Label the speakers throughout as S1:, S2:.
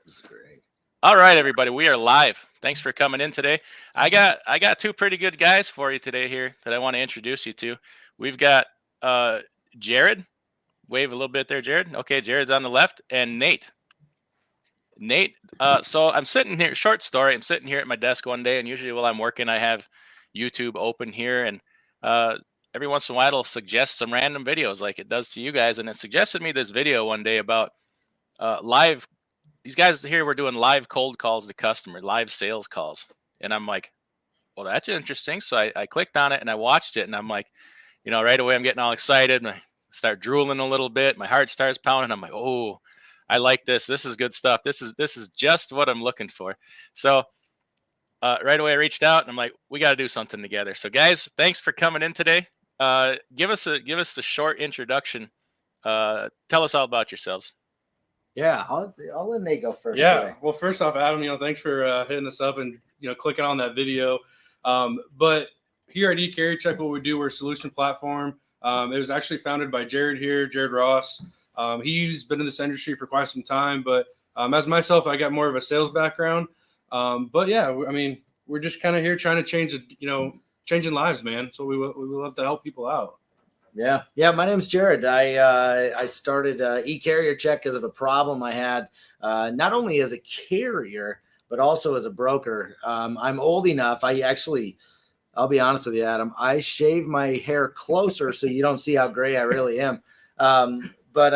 S1: This is great.
S2: All right, everybody, we are live. Thanks for coming in today. I got two pretty good guys for you today here that I want to introduce you to. We've got uh, Jared. Wave a little bit there, Jared. Okay, Jared's on the left, and Nate. Nate. So I'm sitting here. Short story. I'm sitting here at my desk one day, and usually while I'm working, I have YouTube open here, and uh, every once in a while it'll suggest some random videos like it does to you guys. And it suggested me this video one day about live. These guys here were doing live cold calls to customer, live sales calls, and I'm like, well, that's interesting. So I clicked on it and I watched it, and I'm like, right away I'm getting all excited. And I start drooling a little bit. My heart starts pounding. I'm like, oh, I like this. This is good stuff. This is just what I'm looking for. So right away I reached out and I'm like, we got to do something together. So guys, thanks for coming in today. Give us a short introduction. Tell us all about yourselves.
S1: Yeah, I'll let Nate go first.
S3: Yeah.
S1: Today.
S3: Well, first off, Adam, thanks for hitting us up and clicking on that video. But here at Ecarriercheck, what we do, we're a solution platform. It was actually founded by Jared here, Jared Ross. He's been in this industry for quite some time, but as myself, I got more of a sales background. But yeah, I mean, we're just kind of here trying to change, changing lives, man. So we love to help people out.
S1: Yeah. My name's Jared. I started Ecarriercheck because of a problem I had, not only as a carrier but also as a broker. I'm old enough. I'll be honest with you, Adam. I shave my hair closer so you don't see how gray I really am. But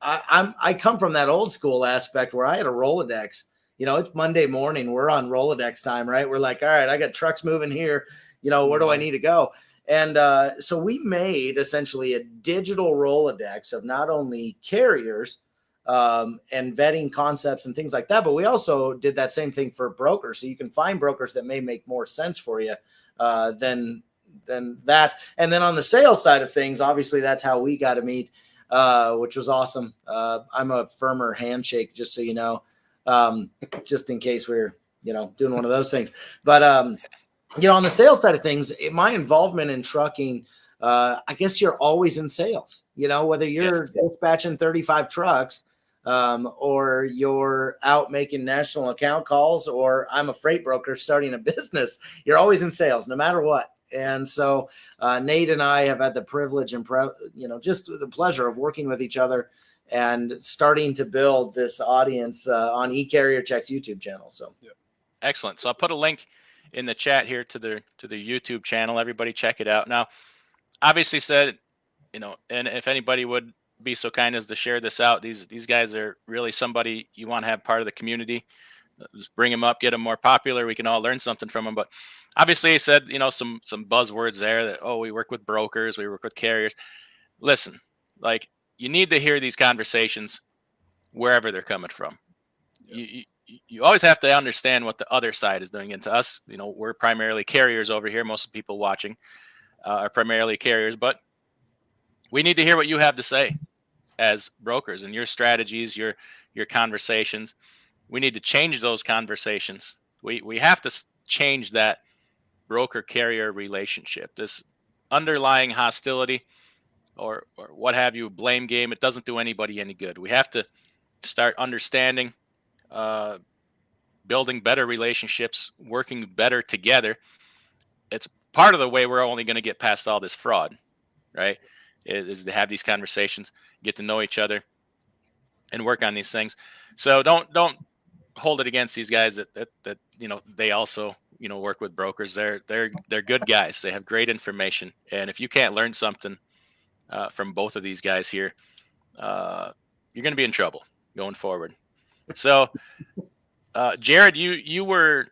S1: I come from that old school aspect where I had a Rolodex. It's Monday morning. We're on Rolodex time, right? We're like, all right, I got trucks moving here. Where do I need to go? And so we made essentially a digital Rolodex of not only carriers and vetting concepts and things like that, but we also did that same thing for brokers. So you can find brokers that may make more sense for you than that. And then on the sales side of things, obviously that's how we got to meet, which was awesome. I'm a firmer handshake, just so you know, just in case we're, doing one of those things. But on the sales side of things, my involvement in trucking, I guess you're always in sales, whether you're dispatching 35 trucks or you're out making national account calls, or I'm a freight broker starting a business, you're always in sales no matter what. And so Nate and I have had the privilege and, just the pleasure of working with each other and starting to build this audience on Ecarriercheck's YouTube channel. So,
S2: Excellent. So I'll put a link in the chat here to the YouTube channel. Everybody check it out. Now, obviously said, and if anybody would be so kind as to share this out, these guys are really somebody you want to have part of the community. Just bring them up, get them more popular. We can all learn something from them. But obviously he said, some buzzwords there that, oh, we work with brokers, we work with carriers. Listen, like, you need to hear these conversations wherever they're coming from. You always have to understand what the other side is doing. And to us, we're primarily carriers over here. Most of the people watching are primarily carriers, but we need to hear what you have to say as brokers and your strategies, your conversations. We need to change those conversations. We have to change that broker carrier relationship, this underlying hostility or what have you, blame game. It doesn't do anybody any good. We have to start understanding, building better relationships, working better together. It's part of the way we're only going to get past all this fraud, right? Is to have these conversations, get to know each other, and work on these things. So don't hold it against these guys that they also work with brokers. They're good guys. They have great information, and if you can't learn something from both of these guys here, you're going to be in trouble going forward. So, Jared, you were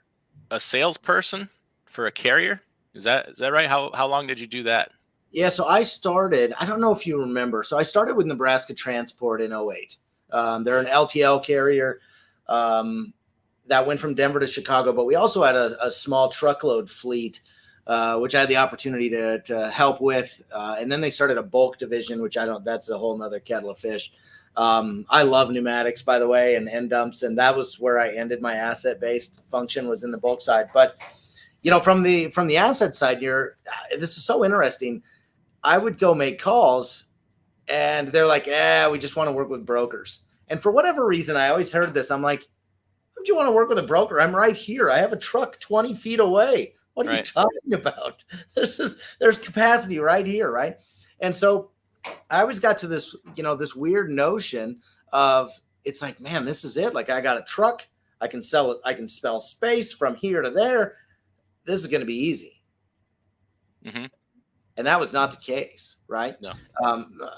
S2: a salesperson for a carrier. Is that right? How long did you do that?
S1: Yeah, so I started, I don't know if you remember. So I started with Nebraska Transport in 2008. They're an LTL carrier that went from Denver to Chicago, but we also had a small truckload fleet, which I had the opportunity to help with. And then they started a bulk division, which that's a whole nother kettle of fish. I love pneumatics, by the way, and end dumps. And that was where I ended my asset-based function, was in the bulk side. But, from the asset side, this is so interesting. I would go make calls and they're like, we just want to work with brokers. And for whatever reason, I always heard this. I'm like, would you want to work with a broker? I'm right here. I have a truck 20 feet away. What are you talking about? There's capacity right here, right? And so I always got to this, this weird notion of, it's like, man, this is it. Like, I got a truck. I can sell it. I can spell space from here to there. This is going to be easy.
S2: Mm-hmm.
S1: And that was not the case, right?
S2: No.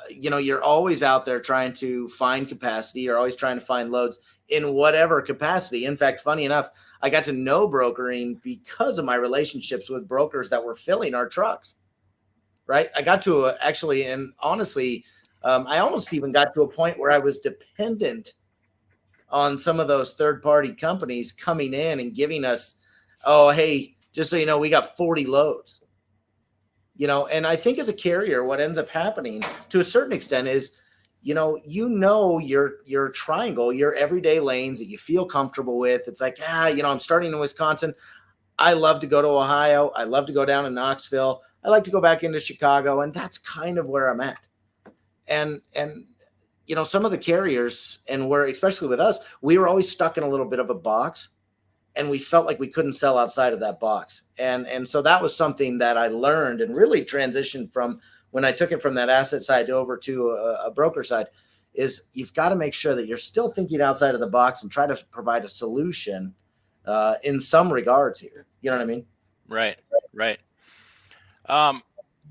S1: You're always out there trying to find capacity. You're always trying to find loads in whatever capacity. In fact, funny enough, I got to know brokering because of my relationships with brokers that were filling our trucks, right? I got to actually, and honestly, I almost even got to a point where I was dependent on some of those third-party companies coming in and giving us, oh, hey, just so you know, we got 40 loads. And I think as a carrier, what ends up happening to a certain extent is, your triangle, your everyday lanes that you feel comfortable with. It's like, I'm starting in Wisconsin. I love to go to Ohio. I love to go down to Knoxville. I like to go back into Chicago. And that's kind of where I'm at. And some of the carriers, and especially with us, we were always stuck in a little bit of a box. And we felt like we couldn't sell outside of that box. And so that was something that I learned and really transitioned from when I took it from that asset side over to a broker side, is you've got to make sure that you're still thinking outside of the box and try to provide a solution in some regards here. You know what I mean?
S2: Right.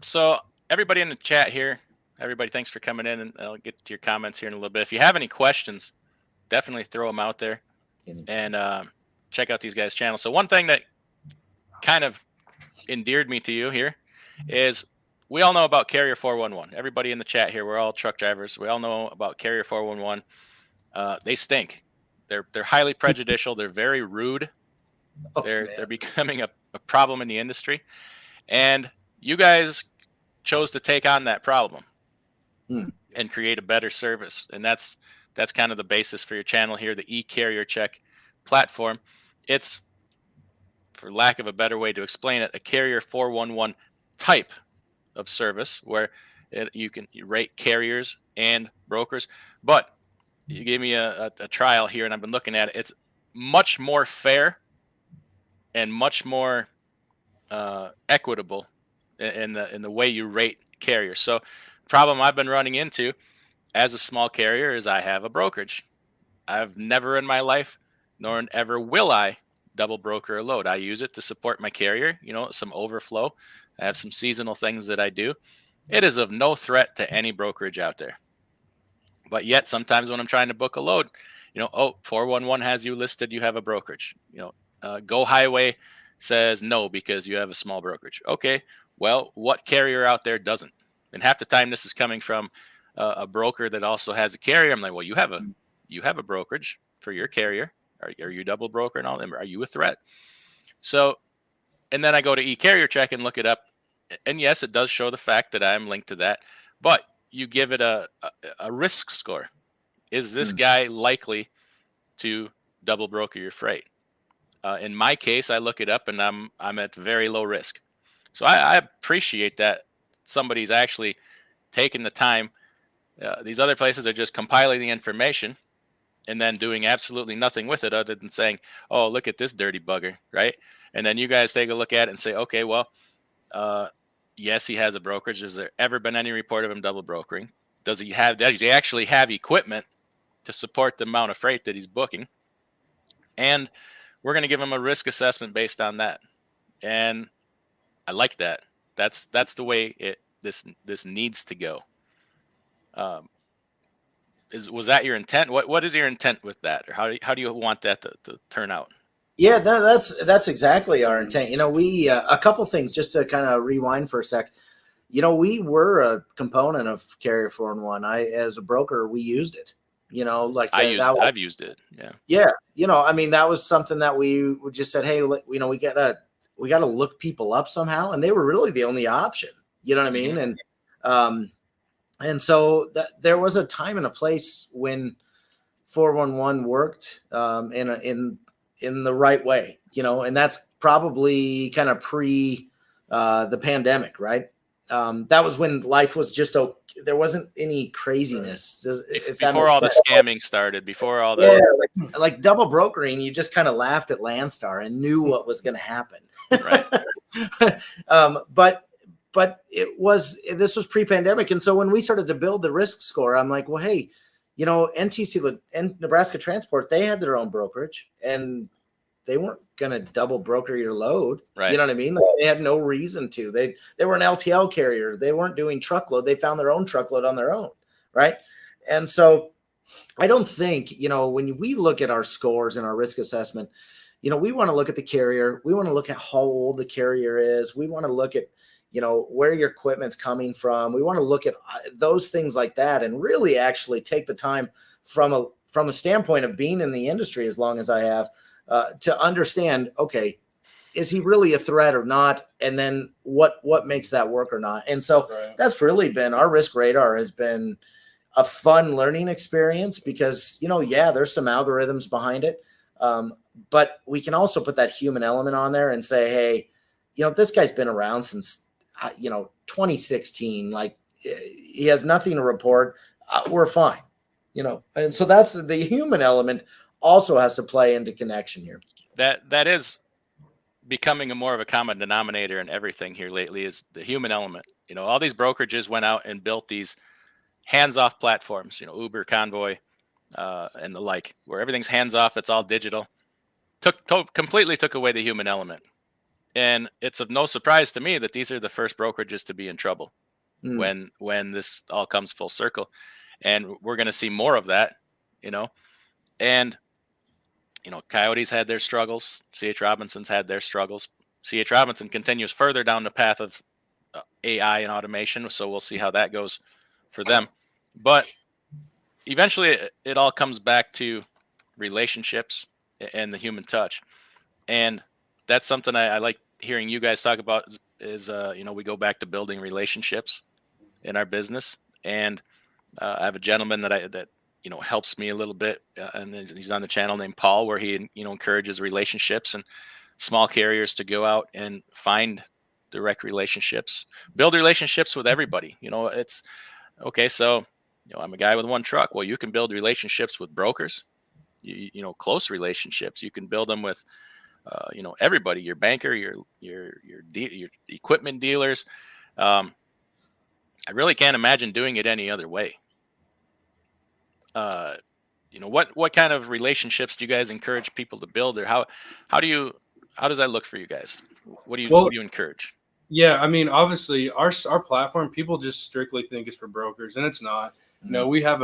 S2: So everybody in the chat here, everybody, thanks for coming in, and I'll get to your comments here in a little bit. If you have any questions, definitely throw them out there. And check out these guys' channels. So one thing that kind of endeared me to you here is we all know about Carrier 411. Everybody in the chat here, we're all truck drivers. We all know about Carrier 411. They stink. They're highly prejudicial. They're very rude. They're becoming a problem in the industry. And you guys chose to take on that problem and create a better service. And that's kind of the basis for your channel here, the Ecarriercheck platform. It's, for lack of a better way to explain it, a Carrier 411 type of service where you rate carriers and brokers. But you gave me a trial here, and I've been looking at it. It's much more fair and much more equitable in the way you rate carriers. So problem I've been running into as a small carrier is I have a brokerage. I've never in my life, nor ever will I, double broker a load. I use it to support my carrier, some overflow. I have some seasonal things that I do. It is of no threat to any brokerage out there. But yet sometimes when I'm trying to book a load, 411 has you listed, you have a brokerage. Go Highway says no because you have a small brokerage. Okay, well, what carrier out there doesn't? And half the time this is coming from a broker that also has a carrier. I'm like, well, you have a brokerage for your carrier. Are you double broker and all them? Are you a threat? So, and then I go to Ecarriercheck and look it up. And yes, it does show the fact that I'm linked to that, but you give it a risk score. Is this guy likely to double broker your freight? In my case, I look it up and I'm at very low risk. So I appreciate that somebody's actually taking the time. These other places are just compiling the information and then doing absolutely nothing with it other than saying, oh, look at this dirty bugger, right? And then you guys take a look at it and say, okay, well, yes, he has a brokerage. Has there ever been any report of him double brokering? Does he actually have equipment to support the amount of freight that he's booking? And we're going to give him a risk assessment based on that. And I like that. That's the way this needs to go. Was that your intent? What is your intent with that, or how do you want that to turn out?
S1: Yeah, that's exactly our intent. We a couple things just to kind of rewind for a sec. We were a component of Carrier 411. As a broker, we used it. I've used it. Yeah. That was something that we just said, hey, we gotta look people up somehow, and they were really the only option. You know what I mean? Mm-hmm. And so there was a time and a place when 411 worked in the right way, and that's probably kind of pre the pandemic, right? that was when life was just there wasn't any craziness.
S2: Before all the scamming started, before all the
S1: like double brokering, you just kind of laughed at Landstar and knew what was going to happen.
S2: Right.
S1: But this was pre-pandemic, and so when we started to build the risk score, I'm like, well, hey, NTC and Nebraska Transport, they had their own brokerage, and they weren't going to double broker your load.
S2: Right.
S1: You know what I mean? Like, they had no reason to. They were an LTL carrier. They weren't doing truckload. They found their own truckload on their own. Right. And so I don't think, when we look at our scores and our risk assessment, we want to look at the carrier. We want to look at how old the carrier is. We want to look at, where your equipment's coming from. We want to look at those things like that and really actually take the time from a standpoint of being in the industry as long as I have, to understand, okay, is he really a threat or not? And then what makes that work or not? And so That's really been our risk radar has been a fun learning experience because, there's some algorithms behind it. But we can also put that human element on there and say, hey, this guy's been around since, 2016. Like, he has nothing to report. We're fine, and so that's the human element also has to play into connection here.
S2: That is becoming more of a common denominator in everything here lately is the human element. All these brokerages went out and built these hands-off platforms, Uber, Convoy, and the like, where everything's hands-off. It's all digital. Completely took away the human element. And it's of no surprise to me that these are the first brokerages to be in trouble when this all comes full circle. And we're going to see more of that, and Coyotes had their struggles. C.H. Robinson's had their struggles. C.H. Robinson continues further down the path of AI and automation. So we'll see how that goes for them. But eventually it all comes back to relationships and the human touch. And that's something I like hearing you guys talk about is we go back to building relationships in our business. And I have a gentleman that helps me a little bit, and he's on the channel named Paul, where he encourages relationships and small carriers to go out and find direct relationships, build relationships with everybody. It's okay. So, I'm a guy with one truck. Well, you can build relationships with brokers, close relationships. You can build them with, everybody, your banker, your equipment dealers. I really can't imagine doing it any other way. What kind of relationships do you guys encourage people to build, or how does that look for you guys? What do you encourage?
S3: Yeah, I mean, obviously our platform, people just strictly think it's for brokers, and it's not. We have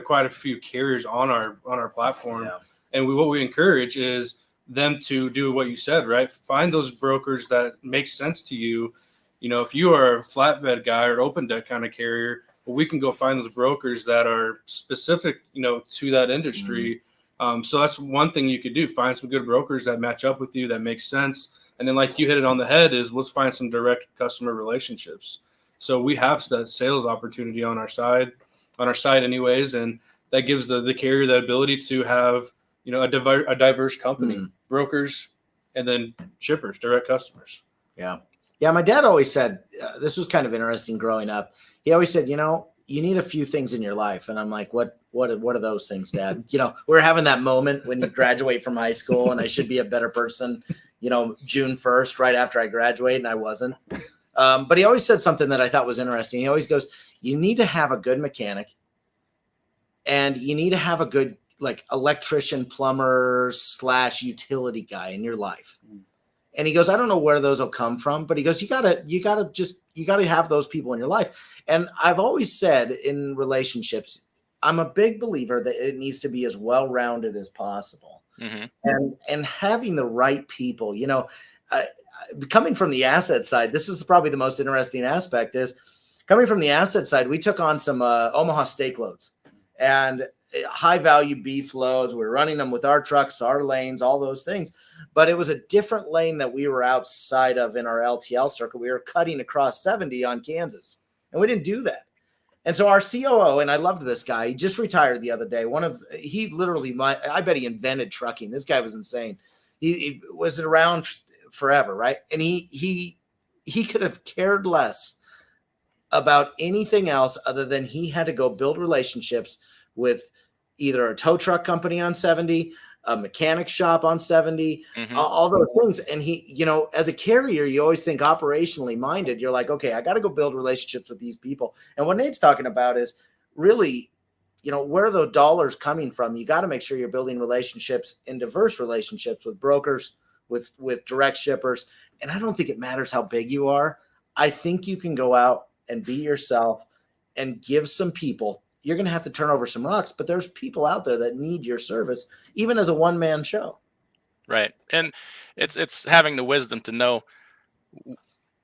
S3: quite a few carriers on our platform, and what we encourage is them to do what you said, right? Find those brokers that make sense to you. If you are a flatbed guy or an open deck kind of carrier, well, we can go find those brokers that are specific, to that industry. So that's one thing you could do. Find some good brokers that match up with you, that makes sense. And then, like you hit it on the head, is let's find some direct customer relationships. So we have that sales opportunity on our side anyways. And that gives the carrier the ability to have, a diverse company, brokers, and then shippers, direct customers.
S1: Yeah. Yeah. My dad always said, this was kind of interesting growing up. He always said, you need a few things in your life. And I'm like, what are those things, Dad? We're having that moment when you graduate from high school and I should be a better person, June 1st, right after I graduate, and I wasn't. But he always said something that I thought was interesting. He always goes, you need to have a good mechanic, and you need to have a good electrician, plumber / utility guy in your life. And he goes, I don't know where those will come from, but he goes, you gotta have those people in your life. And I've always said in relationships, I'm a big believer that it needs to be as well-rounded as possible. And having the right people, coming from the asset side, this is probably the most interesting aspect is coming from the asset side. We took on some Omaha steak loads and high value beef loads. We're running them with our trucks, our lanes, all those things. But it was a different lane that we were outside of in our LTL circuit. We were cutting across 70 on Kansas, and we didn't do that. And so our COO, and I loved this guy, he just retired the other day. He literally, I bet he invented trucking. This guy was insane. He was around forever, right? And he could have cared less about anything else other than he had to go build relationships with either a tow truck company on 70, a mechanic shop on 70, all those things. And he, you know, as a carrier, you always think operationally minded. You're like, okay, I got to go build relationships with these people. And what Nate's talking about is really, you know, where are the dollars coming from? You got to make sure you're building relationships and diverse relationships with brokers, with direct shippers. And I don't think it matters how big you are. I think you can go out and be yourself and give some people. You're going to have to turn over some rocks, but there's people out there that need your service, even as a one-man show.
S2: Right. And it's having the wisdom to know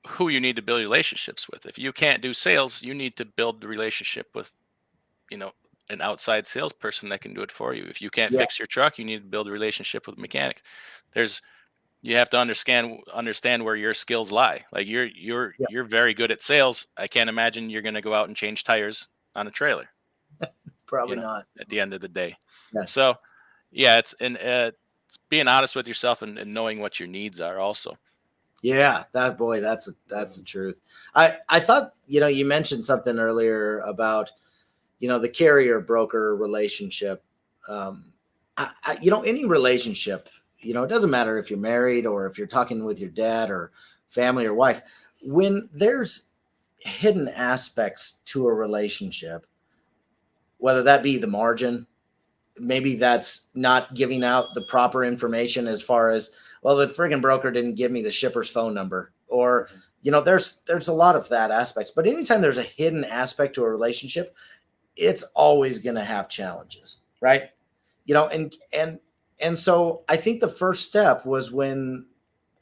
S2: who you need to build relationships with. If you can't do sales, you need to build the relationship with, you know, an outside salesperson that can do it for you. If you can't fix your truck, you need to build a relationship with a mechanic. You have to understand where your skills lie. Like you're very good at sales. I can't imagine you're going to go out and change tires on a trailer.
S1: Probably not
S2: at the end of the day.
S1: Yeah.
S2: So yeah, it's being honest with yourself and knowing what your needs are also.
S1: Yeah, that's the truth. I thought, you know, you mentioned something earlier about, you know, the carrier broker relationship. You know, any relationship, you know, it doesn't matter if you're married or if you're talking with your dad or family or wife, when there's hidden aspects to a relationship, whether that be the margin, maybe that's not giving out the proper information as far as, well, the friggin' broker didn't give me the shipper's phone number, or, you know, there's a lot of that aspects. But anytime there's a hidden aspect to a relationship, it's always going to have challenges, right? You know, and so I think the first step was when,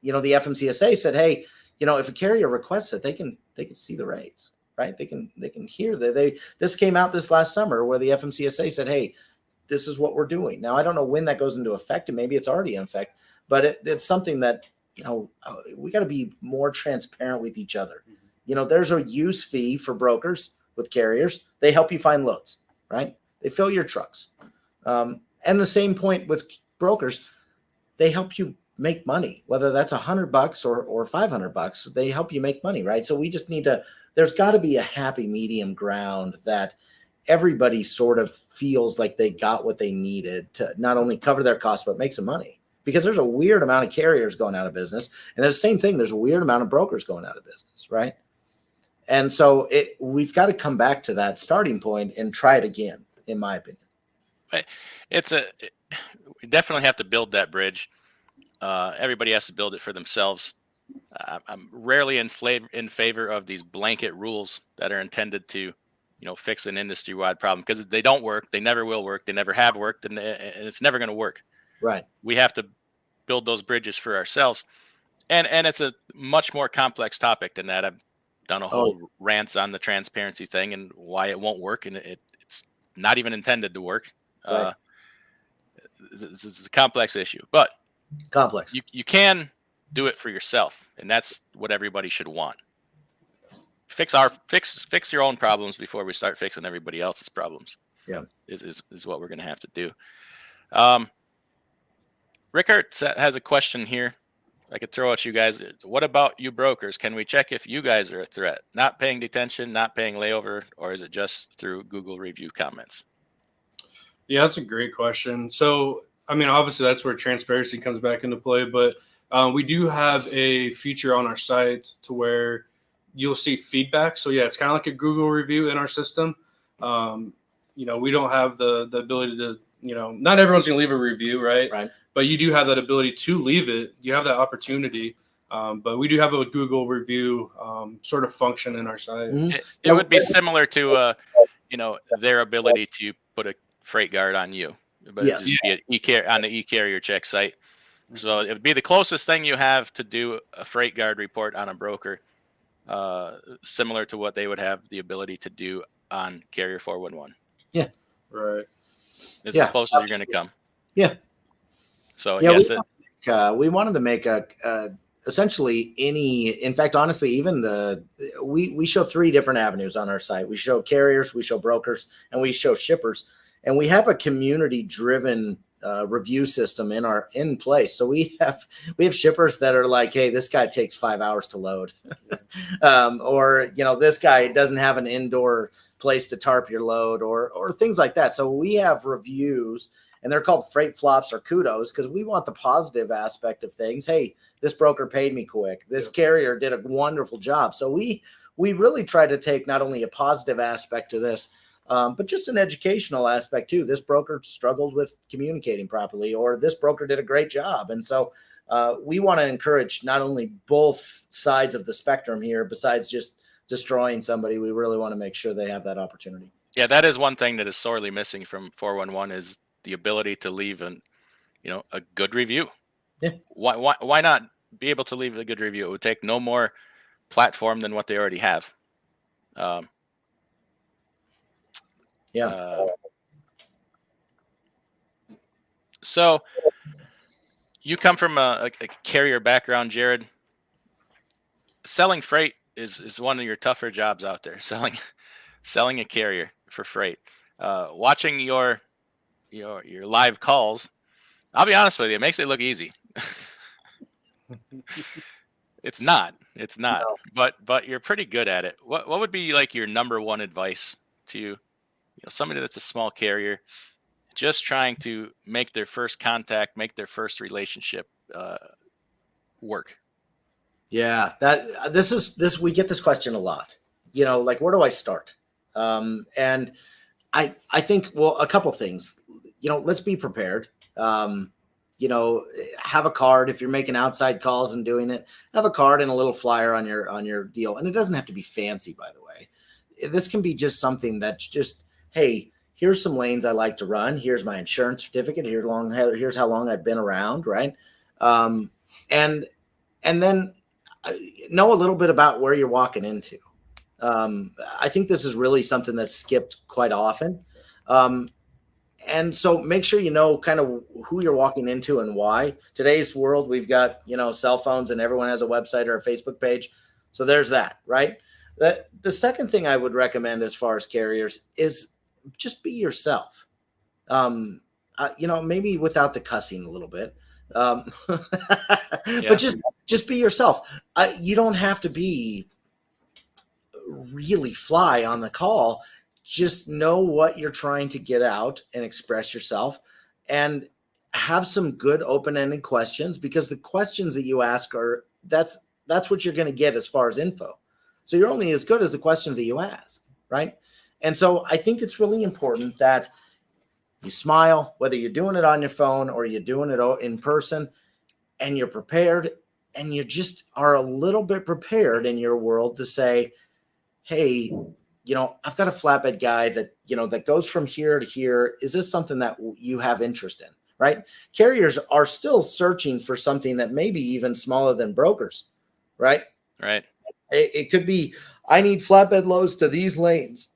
S1: you know, the FMCSA said, hey, you know, if a carrier requests it, they can see the rates, right? They can hear that this came out this last summer where the FMCSA said, hey, this is what we're doing. Now, I don't know when that goes into effect, and maybe it's already in effect, but it's something that, you know, we got to be more transparent with each other. You know, there's a use fee for brokers with carriers. They help you find loads, right? They fill your trucks. And the same point with brokers, they help you make money, whether that's $100 or $500, they help you make money, right? So we just need to, there's got to be a happy medium ground that everybody sort of feels like they got what they needed to not only cover their costs, but make some money. Because there's a weird amount of carriers going out of business. And there's the same thing. There's a weird amount of brokers going out of business, right? And so we've got to come back to that starting point and try it again, in my opinion.
S2: We definitely have to build that bridge. Everybody has to build it for themselves. I'm rarely in favor of these blanket rules that are intended to, you know, fix an industry-wide problem, because they don't work. They never will work. They never have worked, and it's never going to work.
S1: Right.
S2: We have to build those bridges for ourselves. And it's a much more complex topic than that. I've done a whole rants on the transparency thing and why it won't work. And it's not even intended to work.
S1: Right.
S2: This is a complex issue, but
S1: complex.
S2: You can do it for yourself. And that's what everybody should want. Fix your own problems before we start fixing everybody else's problems.
S1: Yeah.
S2: Is what we're going to have to do. Rickert has a question here I could throw at you guys. What about you brokers? Can we check if you guys are a threat? Not paying detention, not paying layover, or is it just through Google review comments?
S3: Yeah, that's a great question. So, I mean, obviously that's where transparency comes back into play, but we do have a feature on our site to where you'll see feedback. So yeah, it's kind of like a Google review in our system. You know, we don't have the ability to, you know, not everyone's going to leave a review, right?
S1: Right.
S3: But you do have that ability to leave it. You have that opportunity. But we do have a Google review sort of function in our site.
S1: Mm-hmm.
S2: It would be similar to, you know, their ability to put a freight guard on you, but
S1: Yes.
S2: just be on the Ecarriercheck site. So it would be the closest thing you have to do a freight guard report on a broker, similar to what they would have the ability to do on Carrier 411.
S1: Yeah.
S3: Right.
S2: It's as close as you're going to come.
S1: Yeah.
S2: So
S1: yeah,
S2: yes,
S1: we wanted to make essentially any, in fact, honestly, even we show 3 different avenues on our site. We show carriers, we show brokers, and we show shippers. And we have a community driven review system in place. So we have shippers that are like, hey, this guy takes 5 hours to load, or this guy doesn't have an indoor place to tarp your load, or things like that. So we have reviews, and they're called freight flops or kudos, because we want the positive aspect of things. Hey, this broker paid me quick. This carrier did a wonderful job. So we really try to take not only a positive aspect to this, but just an educational aspect too. This broker struggled with communicating properly, or this broker did a great job. And so we want to encourage not only both sides of the spectrum here, besides just destroying somebody. We really want to make sure they have that opportunity.
S2: Yeah, that is one thing that is sorely missing from 411 is the ability to leave a good review.
S1: Yeah.
S2: Why not be able to leave a good review? It would take no more platform than what they already have. So you come from a carrier background, Jared. Selling freight is one of your tougher jobs out there. Selling a carrier for freight. Watching your live calls, I'll be honest with you, it makes it look easy. It's not. No. But you're pretty good at it. What would be like your number one advice to somebody that's a small carrier, just trying to make their first contact, make their first relationship work?
S1: Yeah, we get this question a lot. Like, where do I start? And I think, well, a couple things. Let's be prepared. Have a card if you're making outside calls and doing it. Have a card and a little flyer on your deal, and it doesn't have to be fancy, by the way. This can be just something that's just, hey, here's some lanes I like to run. Here's my insurance certificate. Here's how long I've been around, right? And then know a little bit about where you're walking into. I think this is really something that's skipped quite often. And so make sure you know kind of who you're walking into and why. Today's world, we've got, cell phones, and everyone has a website or a Facebook page. So there's that, right? The second thing I would recommend as far as carriers is just be yourself. Maybe without the cussing a little bit. But just be yourself. You don't have to be really fly on the call. Just know what you're trying to get out and express yourself, and have some good open-ended questions, because the questions that you ask that's what you're going to get as far as info. So you're only as good as the questions that you ask, right? And so I think it's really important that you smile, whether you're doing it on your phone or you're doing it in person, and you're prepared, and you just are a little bit prepared in your world to say, hey, I've got a flatbed guy that goes from here to here. Is this something that you have interest in, right? Carriers are still searching for something that may be even smaller than brokers, right?
S2: Right.
S1: It could be, I need flatbed loads to these lanes,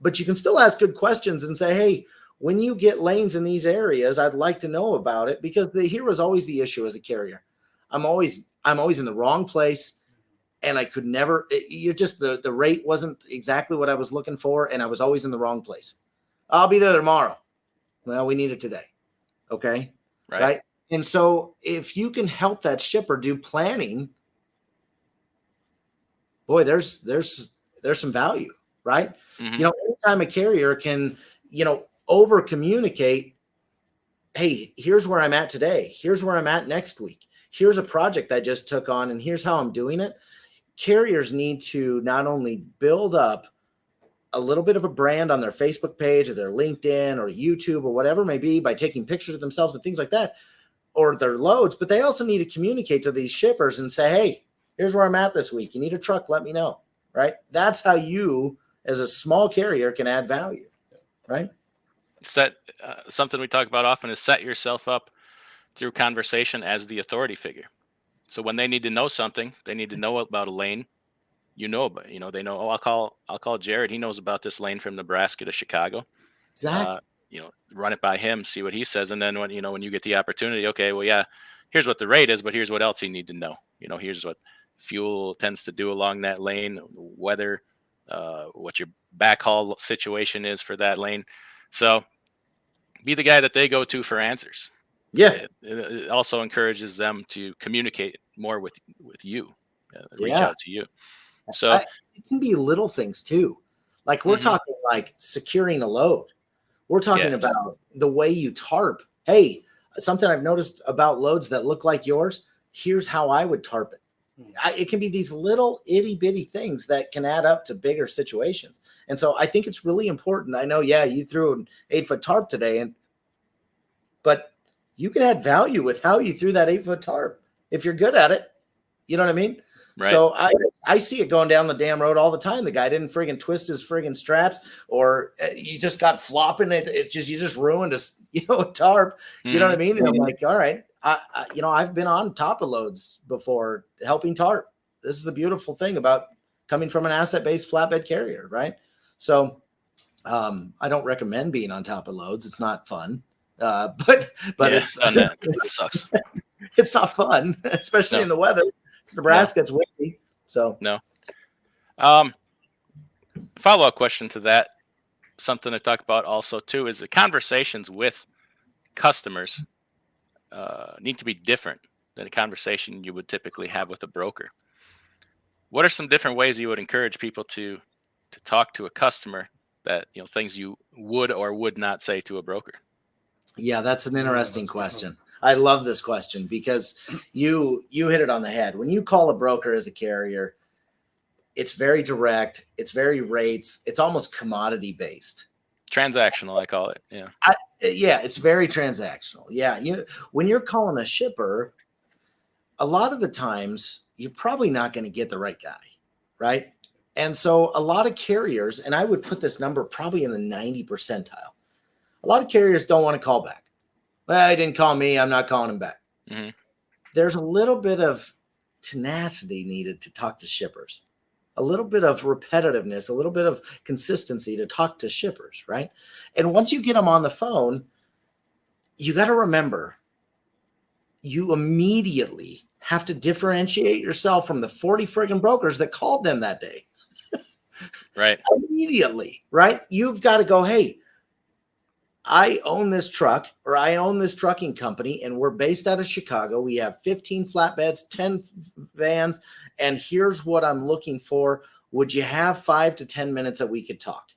S1: but you can still ask good questions and say, hey, when you get lanes in these areas, I'd like to know about it, because here was always the issue as a carrier. I'm always in the wrong place. And I could never, the rate wasn't exactly what I was looking for. And I was always in the wrong place. I'll be there tomorrow. Well, we need it today. Okay. Right. And so if you can help that shipper do planning, boy, there's some value, right? Mm-hmm. Anytime a carrier can, over communicate, hey, here's where I'm at today. Here's where I'm at next week. Here's a project I just took on, and here's how I'm doing it. Carriers need to not only build up a little bit of a brand on their Facebook page or their LinkedIn or YouTube or whatever it may be by taking pictures of themselves and things like that, or their loads, but they also need to communicate to these shippers and say, hey, here's where I'm at this week. You need a truck, let me know, right? That's how you, as a small carrier, can add value, right?
S2: Something we talk about often is set yourself up through conversation as the authority figure. So when they need to know something, they need to know about a lane, they know, oh, I'll call Jared. He knows about this lane from Nebraska to Chicago.
S1: Exactly.
S2: Run it by him, see what he says. And then when you get the opportunity, okay, well, yeah, here's what the rate is, but here's what else you need to know. Here's what fuel tends to do along that lane, weather, what your backhaul situation is for that lane. So be the guy that they go to for answers.
S1: Yeah.
S2: It also encourages them to communicate more with you, reach
S1: Yeah.
S2: out to you. So
S1: it can be little things too. Like we're
S2: Mhm.
S1: talking like securing a load. We're talking
S2: Yes.
S1: about the way you tarp. Hey, something I've noticed about loads that look like yours. Here's how I would tarp it. It can be these little itty bitty things that can add up to bigger situations. And so I think it's really important. I know, yeah, you threw an 8-foot tarp today, but you can add value with how you threw that 8-foot tarp if you're good at it. You know what I mean?
S2: Right.
S1: So I see it going down the damn road all the time. The guy didn't friggin' twist his friggin' straps, or you just got flopping it. You just ruined a tarp. You know what I mean? And I'm like, all right, I've been on top of loads before helping tarp. This is the beautiful thing about coming from an asset-based flatbed carrier, right? So I don't recommend being on top of loads. It's not fun. But it's
S2: that sucks.
S1: It's not fun, especially in the weather. It's Nebraska. It's windy. So
S2: no. Follow-up question to that, something to talk about also too, is the conversations with customers need to be different than a conversation you would typically have with a broker. What are some different ways you would encourage people to talk to a customer that, things you would or would not say to a broker?
S1: Yeah, that's an interesting question. I love this question because you hit it on the head. When you call a broker as a carrier, it's very direct. It's very rates. It's almost commodity based.
S2: Transactional, I call it. Yeah.
S1: It's very transactional. Yeah. When you're calling a shipper, a lot of the times you're probably not going to get the right guy. Right. And so a lot of carriers, and I would put this number probably in the 90 percentile. A lot of carriers don't want to call back. Well, he didn't call me. I'm not calling him back.
S2: Mm-hmm.
S1: There's a little bit of tenacity needed to talk to shippers, a little bit of repetitiveness, a little bit of consistency to talk to shippers, right? And once you get them on the phone, you got to remember, you immediately have to differentiate yourself from the 40 friggin' brokers that called them that day.
S2: Right.
S1: Immediately, right? You've got to go, hey, I own this truck, or I own this trucking company, and we're based out of Chicago. We have 15 flatbeds, 10 vans, and here's what I'm looking for. Would you have 5 to 10 minutes that we could talk?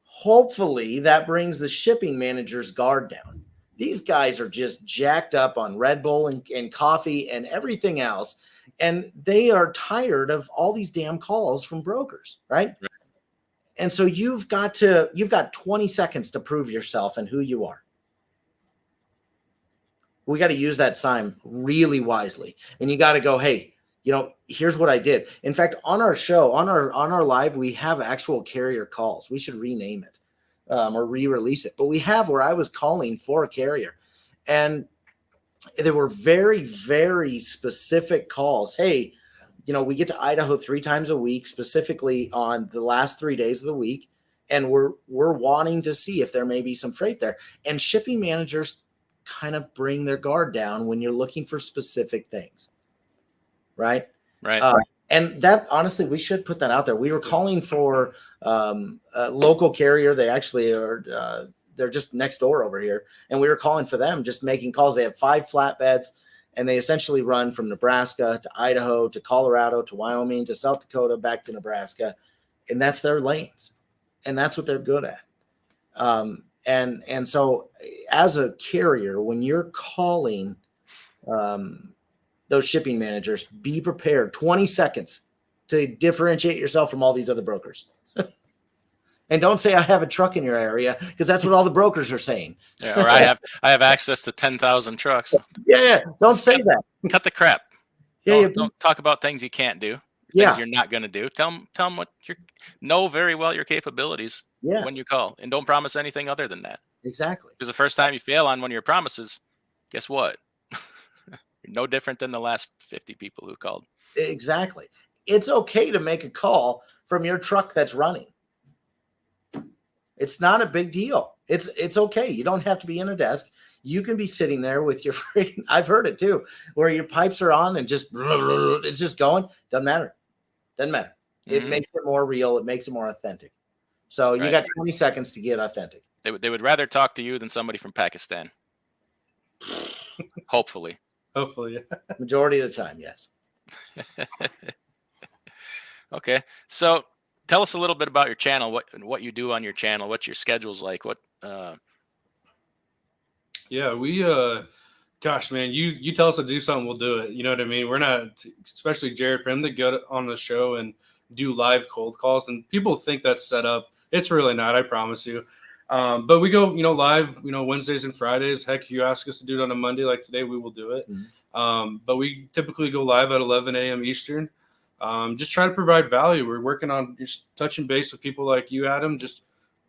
S1: Hopefully that brings the shipping manager's guard down. These guys are just jacked up on Red Bull and coffee and everything else, and they are tired of all these damn calls from brokers, right? And so you've got 20 seconds to prove yourself and who you are. We got to use that time really wisely. And you got to go, hey, here's what I did. In fact, on our show, on our live, we have actual carrier calls. We should rename it or re-release it. But we have where I was calling for a carrier. And there were very, very specific calls. Hey, we get to Idaho 3 times a week, specifically on the last 3 days of the week. And we're wanting to see if there may be some freight there. And shipping managers kind of bring their guard down when you're looking for specific things. Right. And that, honestly, we should put that out there. We were calling for a local carrier. They actually are, they're just next door over here. And we were calling for them, just making calls. They have 5 flatbeds. And they essentially run from Nebraska to Idaho to Colorado to Wyoming to South Dakota back to Nebraska. And that's their lanes. And that's what they're good at. And so as a carrier, when you're calling those shipping managers, be prepared 20 seconds to differentiate yourself from all these other brokers. And don't say I have a truck in your area, because that's what all the brokers are saying.
S2: Yeah, or I have access to 10,000 trucks.
S1: Yeah, don't say that.
S2: Cut the crap. Don't talk about things you can't do. Things you're not going to do. Tell them what know very well your capabilities when you call, and don't promise anything other than that.
S1: Exactly.
S2: Because the first time you fail on one of your promises, guess what? You're no different than the last 50 people who called.
S1: Exactly. It's okay to make a call from your truck that's running. It's not a big deal. It's okay. You don't have to be in a desk. You can be sitting there with your freaking, I've heard it too, where your pipes are on and just, it's just going. Doesn't matter. It makes it more real. It makes it more authentic. So you
S2: Right.
S1: got 20 seconds to get authentic.
S2: They would rather talk to you than somebody from Pakistan. Hopefully.
S3: Hopefully.
S1: Majority of the time, yes.
S2: Okay. So tell us a little bit about your channel, what you do on your channel, what your schedule's like, what
S3: Yeah, we gosh, man, you tell us to do something, we'll do it. You know what I mean? We're not, especially Jared, for him to go on the show and do live cold calls, and people think that's set up. It's really not, I promise you. But we go, live, Wednesdays and Fridays. Heck, if you ask us to do it on a Monday like today, we will do it. But we typically go live at 11 a.m. Eastern. Just try to provide value. We're working on just touching base with people like you, Adam, just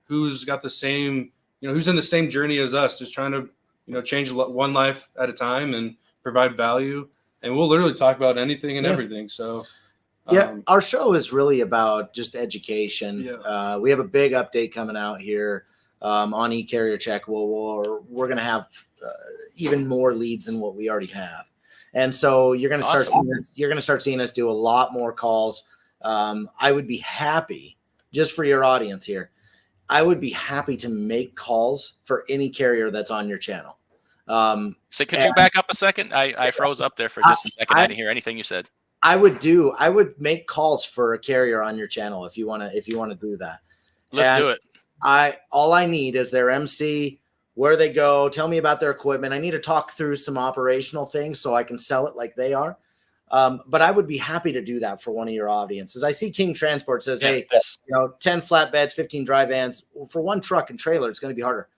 S3: who's got the same, who's in the same journey as us, just trying to, change one life at a time and provide value. And we'll literally talk about anything and everything. So,
S1: our show is really about just education.
S3: Yeah.
S1: We have a big update coming out here on Ecarriercheck. We're going to have even more leads than what we already have. And so you're going to start seeing us do a lot more calls. I would be happy, just for your audience here, I would be happy to make calls for any carrier that's on your channel.
S2: So could you back up a second? I froze up there for just a second. I didn't hear anything you said.
S1: I would make calls for a carrier on your channel if you want to do that.
S2: Let's do it.
S1: All I need is their MC, where they go, tell me about their equipment. I need to talk through some operational things so I can sell it like they are. But I would be happy to do that for one of your audiences. I see King Transport says, hey, 10 flatbeds, 15 dry vans. For one truck and trailer, it's going to be harder.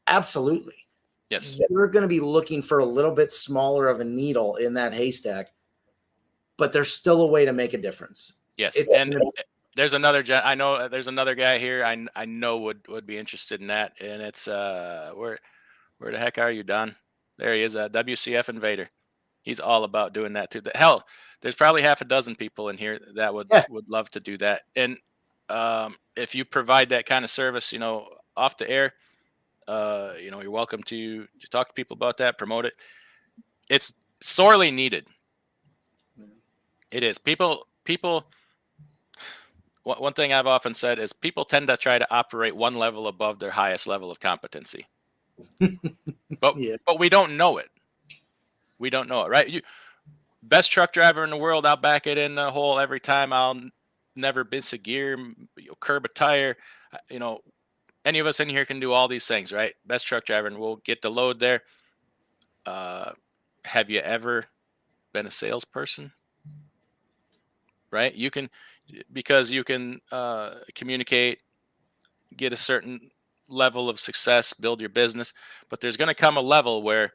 S1: Absolutely.
S2: Yes.
S1: You're going to be looking for a little bit smaller of a needle in that haystack, but there's still a way to make a difference.
S2: Yes. And there's another, I know there's another guy here I know would be interested in that. And it's, where the heck are you, Don? There he is, WCF Invader. He's all about doing that too. Hell, there's probably half a dozen people in here that would love to do that. And if you provide that kind of service, off the air, you're welcome to talk to people about that, promote it. It's sorely needed. It is. People. One thing I've often said is people tend to try to operate one level above their highest level of competency, but we don't know it. We don't know it, right? Best truck driver in the world, I'll back it in the hole every time. I'll never miss a gear, curb a tire. Any of us in here can do all these things, right? Best truck driver, and we'll get the load there. Have you ever been a salesperson? Right? You can, because you can communicate, get a certain level of success, build your business, but there's going to come a level where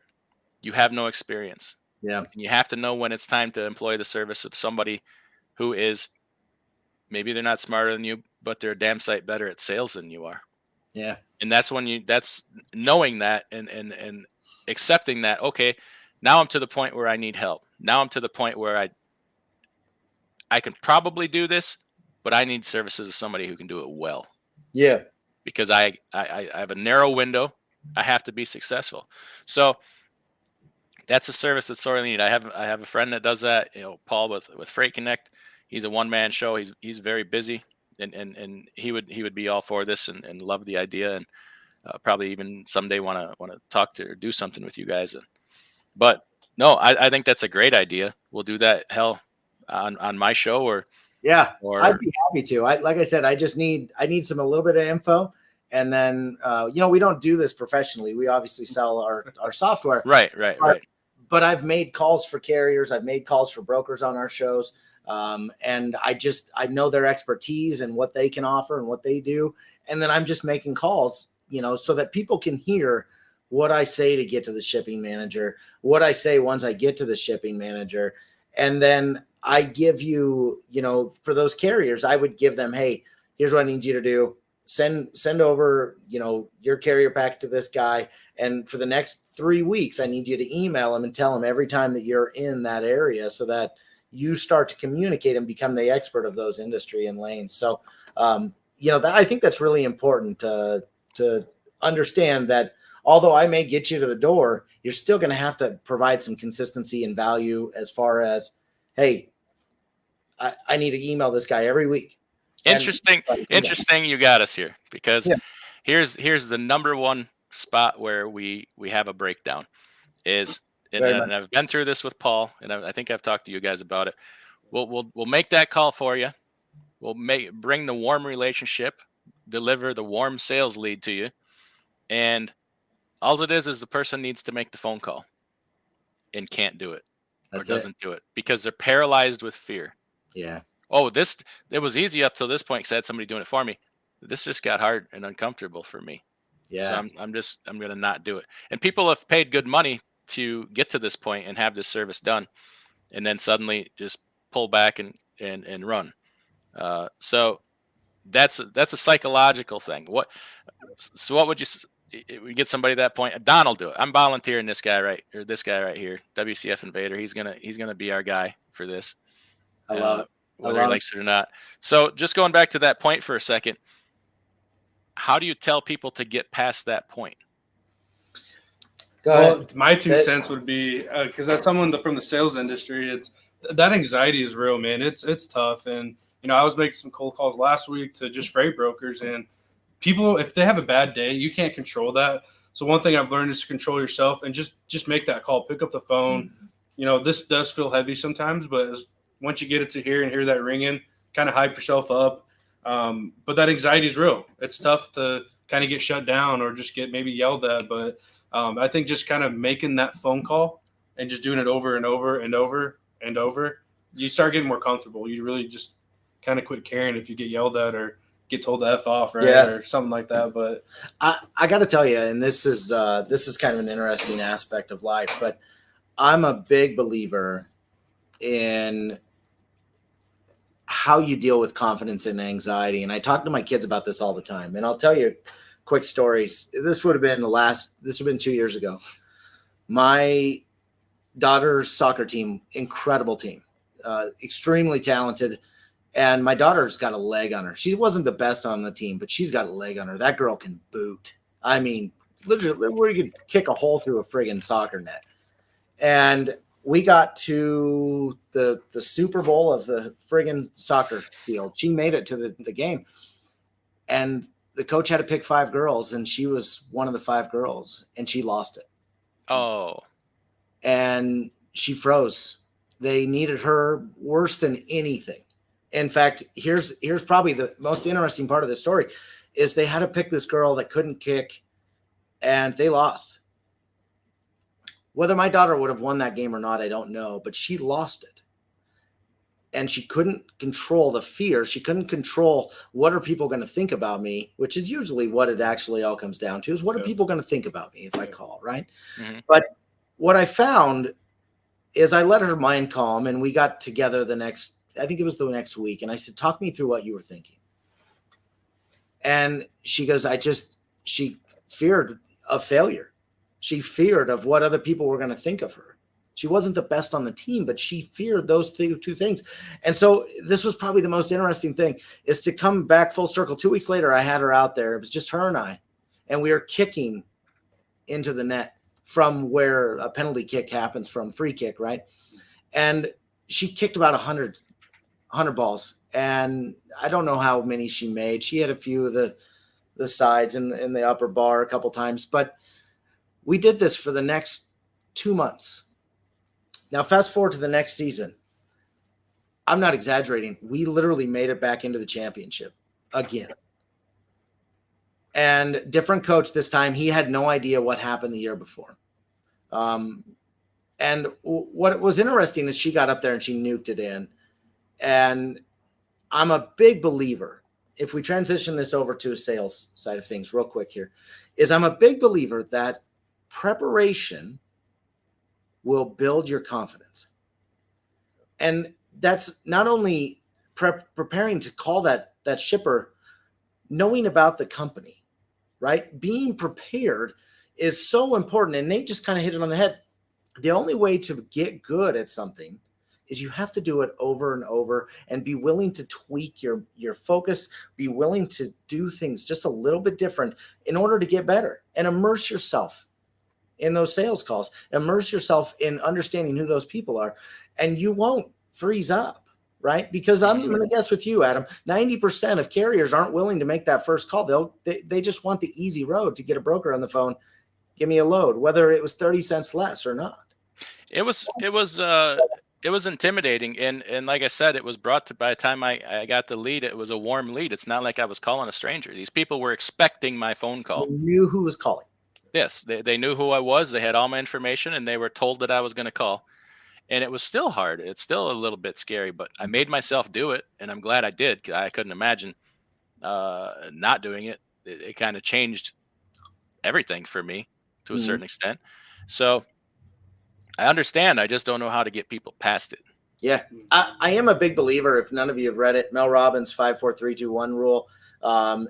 S2: you have no experience.
S1: Yeah.
S2: And you have to know when it's time to employ the service of somebody who is, maybe they're not smarter than you, but they're a damn sight better at sales than you are.
S1: Yeah.
S2: And that's when that's knowing that and accepting that, okay, now I'm to the point where I need help. Now I'm to the point where I can probably do this, but I need services of somebody who can do it well.
S1: Yeah.
S2: Because I have a narrow window. I have to be successful. So that's a service that's sorely needed. I have a friend that does that, Paul with Freight Connect. He's a one-man show. He's very busy, and he would be all for this and love the idea, and probably even someday want to talk to or do something with you guys. But no, I think that's a great idea. We'll do that. Hell, on my show or
S1: I'd be happy to. Like I said, I need a little bit of info, and then we don't do this professionally. We obviously sell our software.
S2: Right.
S1: But I've made calls for carriers. I've made calls for brokers on our shows. And I know their expertise and what they can offer and what they do. And then I'm just making calls, so that people can hear what I say to get to the shipping manager, what I say once I get to the shipping manager. And then I give you, for those carriers, I would give them, hey, here's what I need you to do. Send over, your carrier pack to this guy. And for the next 3 weeks, I need you to email him and tell him every time that you're in that area, so that you start to communicate and become the expert of those industry and lanes. So, I think that's really important to understand that although I may get you to the door, you're still going to have to provide some consistency and value as far as, hey, I need to email this guy every week.
S2: Interesting. You got us here because
S1: Yeah.
S2: here's the number one spot where we have a breakdown is, and
S1: Very much.
S2: I've been through this with Paul, and I think I've talked to you guys about it. We'll make that call for you. We'll bring the warm relationship, deliver the warm sales lead to you, and all it is the person needs to make the phone call and can't do it or
S1: That's it.
S2: doesn't do it because they're paralyzed with fear.
S1: Yeah.
S2: Oh, it was easy up till this point because I had somebody doing it for me. This just got hard and uncomfortable for me.
S1: Yeah.
S2: So I'm gonna not do it. And people have paid good money to get to this point and have this service done, and then suddenly just pull back and run. So that's a psychological thing. So what would we get somebody at that point? Don will do it. I'm volunteering this guy right here, WCF Invader. He's gonna be our guy for this.
S1: I love it.
S2: Whether he likes it or not. So just going back to that point for a second, how do you tell people to get past that point?
S1: Go ahead.
S3: Well, my 2 cents would be because as someone from the sales industry, it's that anxiety is real, man. It's tough, and I was making some cold calls last week to just freight brokers, and people, if they have a bad day, you can't control that. So one thing I've learned is to control yourself and just make that call, pick up the phone. This does feel heavy sometimes, but once you get it to hear that ringing, kind of hype yourself up. But that anxiety is real. It's tough to kind of get shut down or just get maybe yelled at. But I think just kind of making that phone call and just doing it over and over and over and over, you start getting more comfortable. You really just kind of quit caring if you get yelled at or get told to F off, right?
S1: Yeah.
S3: Or something like that. But
S1: I got to tell you, and this is kind of an interesting aspect of life, but I'm a big believer in how you deal with confidence and anxiety. And I talk to my kids about this all the time. And I'll tell you a quick story. This would have been 2 years ago. My daughter's soccer team, incredible team, extremely talented. And my daughter's got a leg on her. She wasn't the best on the team, but she's got a leg on her. That girl can boot. I mean, literally, where you could kick a hole through a friggin' soccer net. And we got to the Super Bowl of the friggin' soccer field. She made it to the game. And the coach had to pick 5 girls, and she was one of the 5 girls, and she lost it.
S2: Oh.
S1: And she froze. They needed her worse than anything. In fact, here's probably the most interesting part of the story is they had to pick this girl that couldn't kick, and they lost. Whether my daughter would have won that game or not, I don't know, but she lost it. And she couldn't control the fear. She couldn't control what are people going to think about me, which is usually what it actually all comes down to is what are people going to think about me if I call, right? Mm-hmm. But what I found is I let her mind calm, and we got together the next week. And I said, talk me through what you were thinking. And she goes, she feared of failure. She feared of what other people were going to think of her. She wasn't the best on the team, but she feared those two things. And so this was probably the most interesting thing is to come back full circle. 2 weeks later, I had her out there. It was just her and I, and we were kicking into the net from where a penalty kick happens from free kick. Right. And she kicked about 100 balls. And I don't know how many she made. She had a few of the sides and the upper bar a couple times, but we did this for the next 2 months. Now, fast forward to the next season. I'm not exaggerating. We literally made it back into the championship again. And different coach this time. He had no idea what happened the year before. And what was interesting is she got up there and she nuked it in. And I'm a big believer, if we transition this over to a sales side of things real quick here, is I'm a big believer that preparation will build your confidence. And that's not only preparing to call that shipper, knowing about the company, right? Being prepared is so important. And Nate just kind of hit it on the head. The only way to get good at something is you have to do it over and over and be willing to tweak your focus, be willing to do things just a little bit different in order to get better, and immerse yourself in those sales calls, immerse yourself in understanding who those people are, and you won't freeze up. right? Because I'm going to guess with you, Adam, 90% of carriers aren't willing to make that first call. They just want the easy road to get a broker on the phone. Give me a load, whether it was 30 cents less or not.
S2: It was intimidating, and like I said, it was brought to, by the time I got the lead, it was a warm lead. It's not like I was calling a stranger. These people were expecting my phone call.
S1: You knew who was calling.
S2: Yes, they knew who I was. They had all my information, and they were told that I was going to call. And it was still hard. It's still a little bit scary, but I made myself do it, and I'm glad I did. 'Cause I couldn't imagine not doing it. It kind of changed everything for me to a certain extent. So I understand. I just don't know how to get people past it.
S1: Yeah, I am a big believer. If none of you have read it, Mel Robbins' 5-4-3-2-1 rule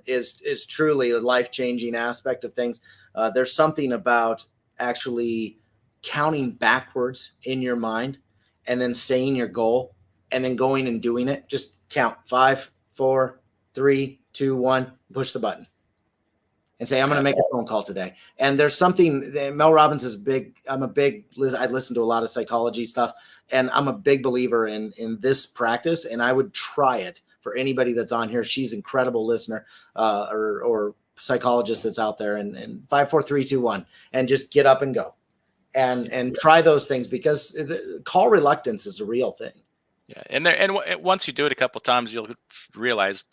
S1: is truly a life-changing aspect of things. There's something about actually counting backwards in your mind and then saying your goal and then going and doing it. Just count 5, 4, 3, 2, 1, push the button and say, I'm going to make a phone call today. And there's something that Mel Robbins is big. I listen to a lot of psychology stuff, and I'm a big believer in this practice, and I would try it for anybody that's on here. She's an incredible listener or psychologist that's out there, and 5, 4, 3, 2, 1, and just get up and go and try those things, because the call reluctance is a real thing.
S2: Yeah. And once you do it a couple times, you'll realize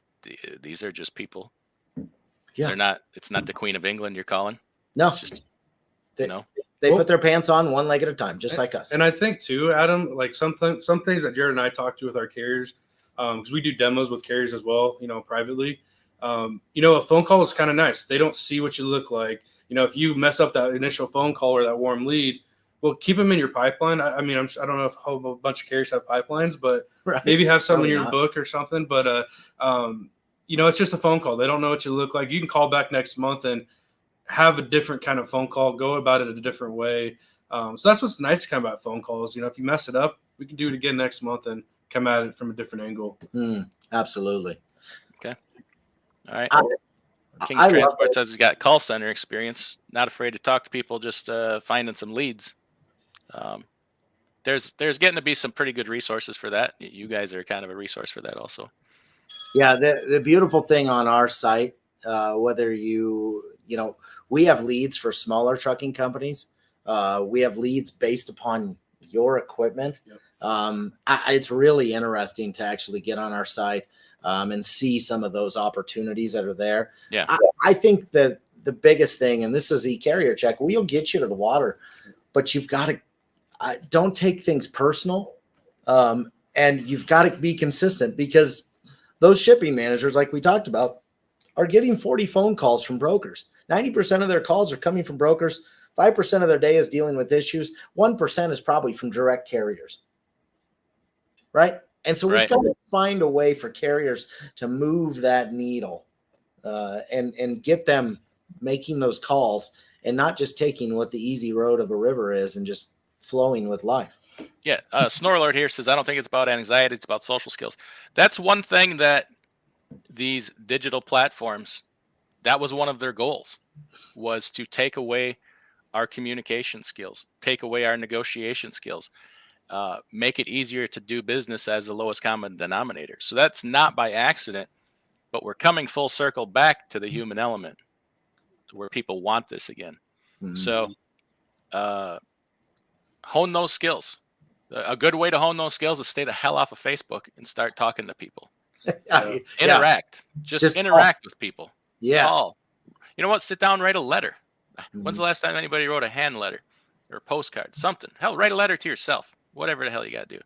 S2: these are just people. Yeah. It's not the Queen of England you're calling.
S1: No,
S2: it's just,
S1: they put their pants on one leg at a time, just like us.
S3: And I think too, Adam, like some things that Jared and I talk to with our carriers, because we do demos with carriers as well, privately. A phone call is kind of nice. They don't see what you look like. If you mess up that initial phone call or that warm lead, well, keep them in your pipeline. I don't know if a bunch of carriers have pipelines, but maybe have some in your book or something. But it's just a phone call. They don't know what you look like. You can call back next month and have a different kind of phone call, go about it a different way. So that's what's nice kind of about phone calls. If you mess it up, we can do it again next month and come at it from a different angle.
S1: Absolutely.
S2: Okay. All right. King's Transport says he's got call center experience, not afraid to talk to people, just finding some leads. There's getting to be some pretty good resources for that. You guys are kind of a resource for that also.
S1: Yeah, the beautiful thing on our site, whether we have leads for smaller trucking companies. We have leads based upon your equipment. Yep. It's really interesting to actually get on our site and see some of those opportunities that are there.
S2: Yeah,
S1: I think that the biggest thing, and this is Ecarriercheck, we'll get you to the water, but you've got to don't take things personal, and you've got to be consistent, because those shipping managers, like we talked about, are getting 40 phone calls from brokers. 90% of their calls are coming from brokers. 5% of their day is dealing with issues. 1% is probably from direct carriers. Right? And so we've got to find a way for carriers to move that needle and get them making those calls and not just taking what the easy road of a river is and just flowing with life.
S2: Yeah. Snore Alert here says, I don't think it's about anxiety. It's about social skills. That's one thing that these digital platforms, that was one of their goals, was to take away our communication skills, take away our negotiation skills, make it easier to do business as the lowest common denominator. So that's not by accident, but we're coming full circle back to the human element, where people want this again. Mm-hmm. So hone those skills. A good way to hone those skills is stay the hell off of Facebook and start talking to people. Interact. Just interact with people.
S1: Yes.
S2: Call. You know what? Sit down, write a letter. When's the last time anybody wrote a hand letter or a postcard? Something. Hell, write a letter to yourself. Whatever the hell you got to do.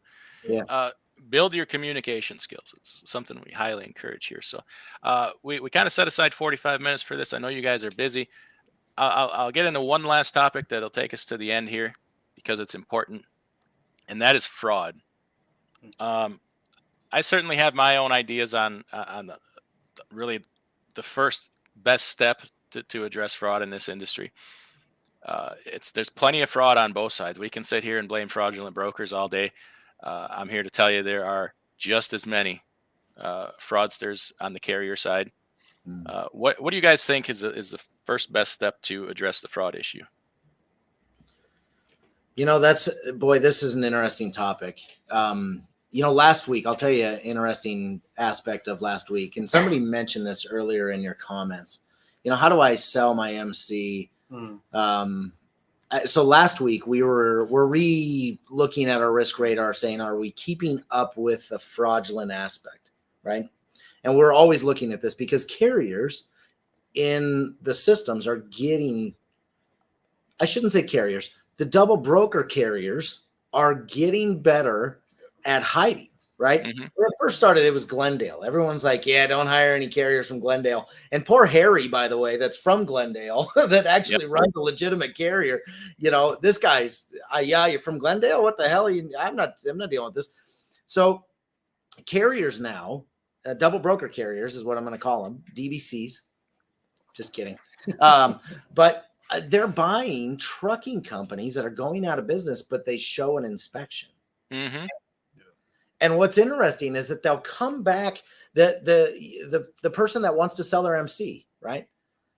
S1: Yeah.
S2: Build your communication skills. It's something we highly encourage here. So we kind of set aside 45 minutes for this. I know you guys are busy. I'll get into one last topic that'll take us to the end here, because it's important, and that is fraud. I certainly have my own ideas on the first best step to address fraud in this industry. There's plenty of fraud on both sides. We can sit here and blame fraudulent brokers all day. I'm here to tell you there are just as many fraudsters on the carrier side. What do you guys think is the first best step to address the fraud issue?
S1: This is an interesting topic. last week, I'll tell you an interesting aspect of last week. And somebody mentioned this earlier in your comments. How do I sell my MC? So last week we're re-looking at our risk radar, saying, are we keeping up with the fraudulent aspect, right? And we're always looking at this because carriers in the systems are getting, I shouldn't say carriers, the double broker carriers are getting better at hiding, right?
S2: Mm-hmm.
S1: When it first started, it was Glendale. Everyone's like, yeah, don't hire any carriers from Glendale. And poor Harry, by the way, that's from Glendale, that actually runs a legitimate carrier. This guy's, yeah, you're from Glendale? What the hell? I'm not dealing with this. So carriers now, double broker carriers is what I'm going to call them, DBCs. Just kidding. But they're buying trucking companies that are going out of business, but they show an inspection.
S2: Mm-hmm.
S1: And what's interesting is that they'll come back, the person that wants to sell their MC, right?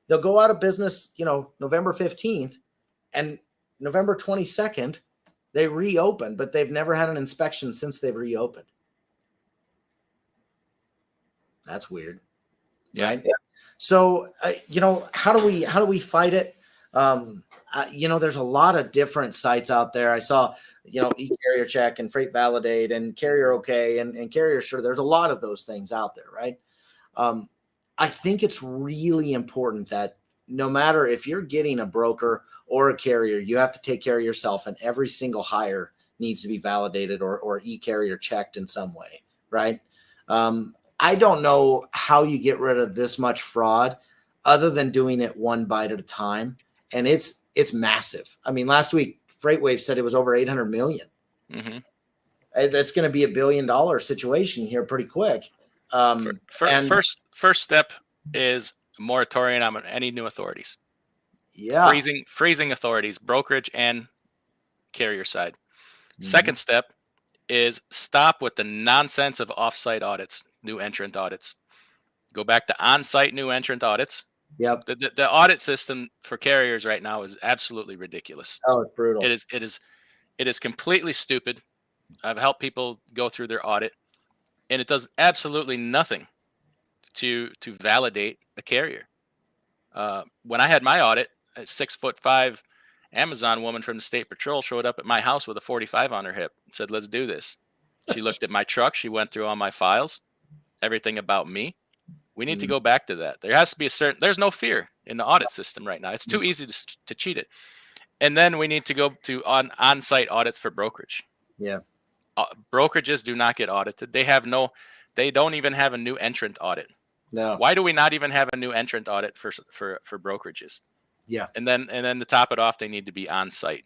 S1: They'll go out of business, November 15th, and November 22nd, they reopen, but they've never had an inspection since they've reopened. That's weird.
S2: Yeah.
S1: Right? So, how do we fight it? There's a lot of different sites out there. I saw, Ecarriercheck and Freight Validate and Carrier OK and Carrier Sure. There's a lot of those things out there, right? I think it's really important that no matter if you're getting a broker or a carrier, you have to take care of yourself, and every single hire needs to be validated or e-carrier checked in some way, right? I don't know how you get rid of this much fraud other than doing it one bite at a time. And it's massive. I mean, last week, FreightWave said it was over 800 million.
S2: Mm-hmm.
S1: That's going to be $1 billion situation here pretty quick.
S2: First step is a moratorium on any new authorities.
S1: Yeah.
S2: Freezing authorities, brokerage and carrier side. Mm-hmm. Second step is stop with the nonsense of offsite audits, new entrant audits. Go back to on-site new entrant audits.
S1: Yep.
S2: The audit system for carriers right now is absolutely ridiculous.
S1: Oh, it's brutal.
S2: It is completely stupid. I've helped people go through their audit, and it does absolutely nothing to validate a carrier. When I had my audit, a 6'5" Amazon woman from the State Patrol showed up at my house with a 45 on her hip and said, "Let's do this." She looked at my truck. She went through all my files, everything about me. We need to go back to that. There has to be there's no fear in the audit system right now. It's too easy to cheat it. And then we need to go to on-site audits for brokerage.
S1: Yeah.
S2: Brokerages do not get audited. They don't even have a new entrant audit.
S1: No.
S2: Why do we not even have a new entrant audit for brokerages?
S1: Yeah.
S2: And then to top it off, they need to be on-site.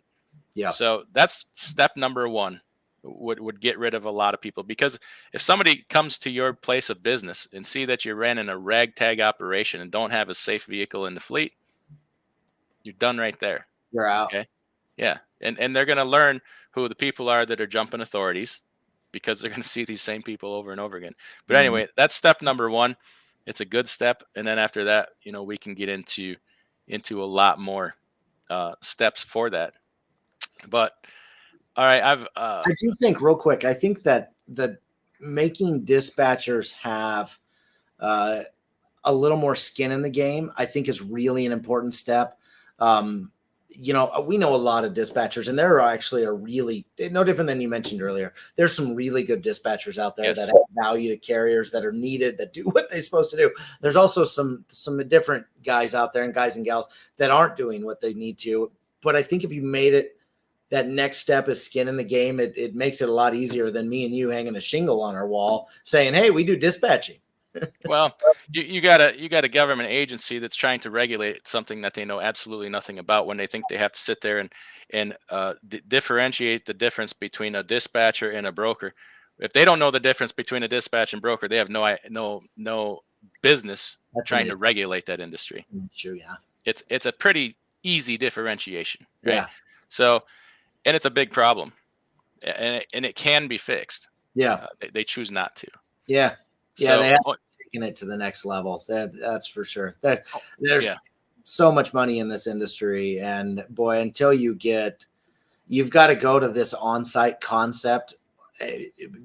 S1: Yeah.
S2: So that's step number one. Would get rid of a lot of people, because if somebody comes to your place of business and see that you're running a ragtag operation and don't have a safe vehicle in the fleet, you're done right there.
S1: You're out.
S2: Okay. Yeah. And they're going to learn who the people are that are jumping authorities, because they're going to see these same people over and over again. But anyway, that's step number one. It's a good step. And then after that, we can get into a lot more steps for that. But all right, I
S1: do think, real quick, I think that making dispatchers have a little more skin in the game, I think, is really an important step. We know a lot of dispatchers, and there are actually no different than you mentioned earlier. There's some really good dispatchers out there that have value to carriers, that are needed, that do what they're supposed to do. There's also some different guys out there, and guys and gals, that aren't doing what they need to. But I think if you made it, that next step is skin in the game, it makes it a lot easier than me and you hanging a shingle on our wall saying, "Hey, we do dispatching."
S2: Well, you got a government agency that's trying to regulate something that they know absolutely nothing about, when they think they have to sit there and differentiate the difference between a dispatcher and a broker. If they don't know the difference between a dispatch and broker, they have no business trying to regulate that industry.
S1: Sure, yeah.
S2: It's a pretty easy differentiation, right?
S1: Yeah.
S2: So, and it's a big problem, and it can be fixed.
S1: Yeah.
S2: They choose not to.
S1: Yeah. Yeah.
S2: So,
S1: they have taken it to the next level. That's for sure. There's so much money in this industry, and boy, until you've got to go to this on-site concept,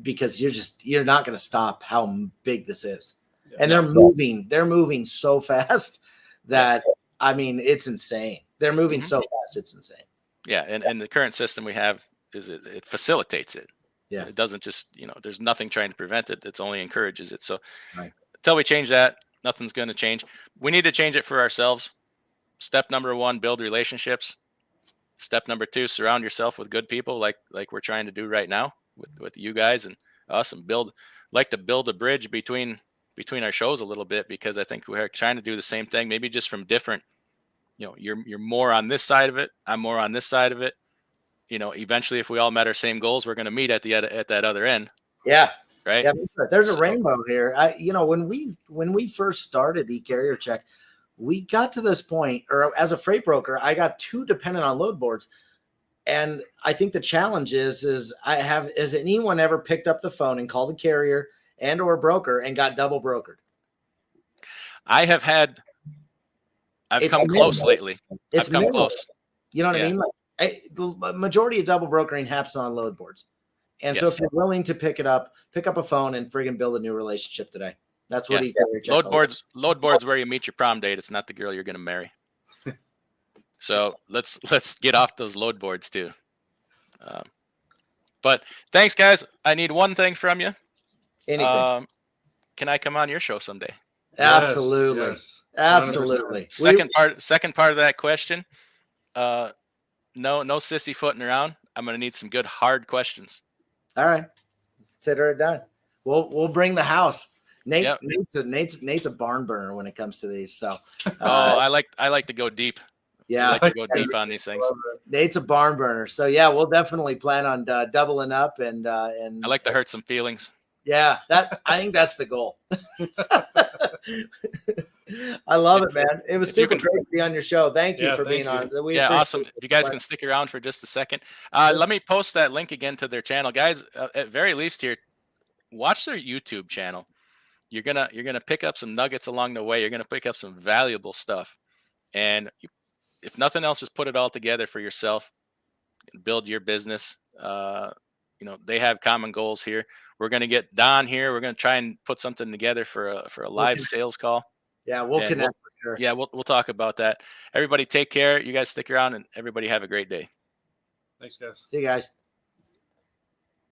S1: because you're not going to stop how big this is. And
S2: No.
S1: they're moving so fast that,
S2: Yes.
S1: I mean, it's insane. They're moving so fast. It's insane.
S2: Yeah. And the current system we have is it facilitates it.
S1: Yeah.
S2: It doesn't just, there's nothing trying to prevent it. It's only encourages it. So
S1: Right.
S2: until we change that, nothing's going to change. We need to change it for ourselves. Step number 1, build relationships. Step number 2, surround yourself with good people like we're trying to do right now with you guys and us, and build a bridge between our shows a little bit, because I think we're trying to do the same thing, maybe just from different, you're more on this side of it, I'm more on this side of it. Eventually, if we all met our same goals, we're going to meet at that other end.
S1: Yeah.
S2: Right.
S1: Yeah. There's a rainbow here. When we first started Ecarriercheck, we got to this point, or as a freight broker, I got too dependent on load boards. And I think the challenge has anyone ever picked up the phone and called a carrier and or broker and got double brokered?
S2: I've come close lately.
S1: I've
S2: come close.
S1: You know what I mean? The majority of double brokering happens on load boards. And so if you're willing to pick up a phone and friggin' build a new relationship today, that's what
S2: load boards where you meet your prom date. It's not the girl you're going to marry. So let's get off those load boards too. But thanks, guys. I need one thing from you.
S1: Anything.
S2: Can I come on your show someday?
S1: Absolutely.
S3: Yes.
S1: Absolutely.
S2: Second part of that question. No sissy footing around. I'm going to need some good hard questions.
S1: All right. Consider it done. We'll bring the house.
S2: Yep.
S1: Nate's a barn burner when it comes to these. So
S2: I like to go deep.
S1: Yeah,
S2: I like to go deep on these things.
S1: Nate's a barn burner. So yeah, we'll definitely plan on doubling up and
S2: I like to hurt some feelings.
S1: Yeah, I think that's the goal. I love it, man. It was super great to be on your show. Thank you for being on.
S2: Awesome. If you guys can stick around for just a second, let me post that link again to their channel, guys. At very least here, watch their YouTube channel. You're gonna pick up some nuggets along the way. You're gonna pick up some valuable stuff, and if nothing else, just put it all together for yourself. Build your business. They have common goals here. We're gonna get Don here. We're gonna try and put something together for a live sales call.
S1: Yeah, we'll connect for sure.
S2: Yeah, we'll talk about that. Everybody take care. You guys stick around, and everybody have a great day.
S3: Thanks, guys.
S1: See you guys.